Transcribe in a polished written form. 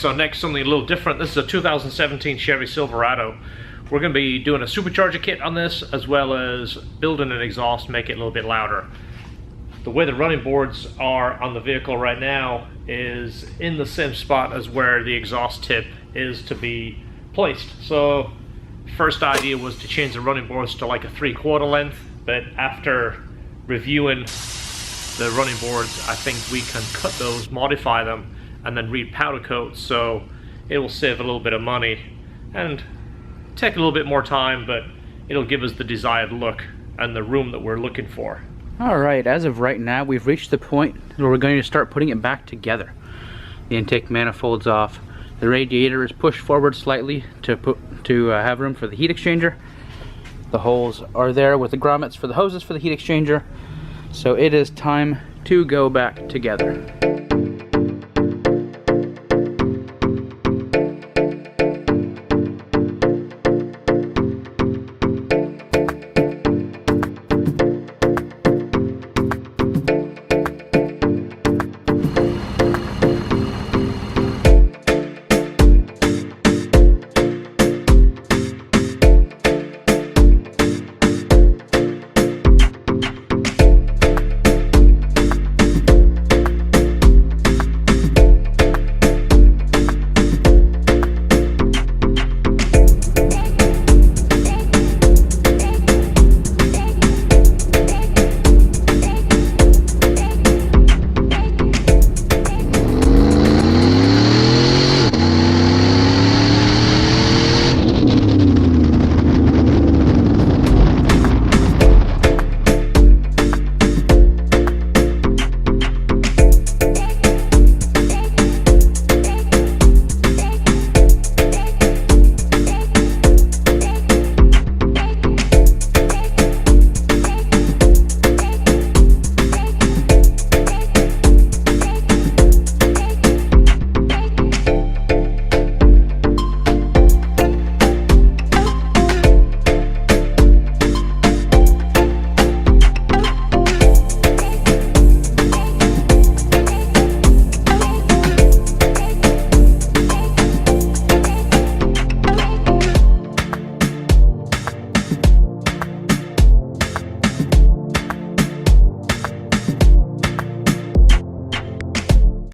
so next something a little different. This is a 2017 Chevy Silverado. We're going to be doing a supercharger kit on this, as well as building an exhaust to make it a little bit louder. The way the running boards are on the vehicle right now is in the same spot as where the exhaust tip is to be placed. So first idea was to change the running boards to like a 3/4 length, but after reviewing the running boards, I think we can cut those, modify them, and then re-powder coat, so it will save a little bit of money and take a little bit more time, but it'll give us the desired look and the room that we're looking for. Alright, as of right now, we've reached the point where we're going to start putting it back together. The intake manifold's off. The radiator is pushed forward slightly to have room for the heat exchanger. The holes are there with the grommets for the hoses for the heat exchanger. So it is time to go back together.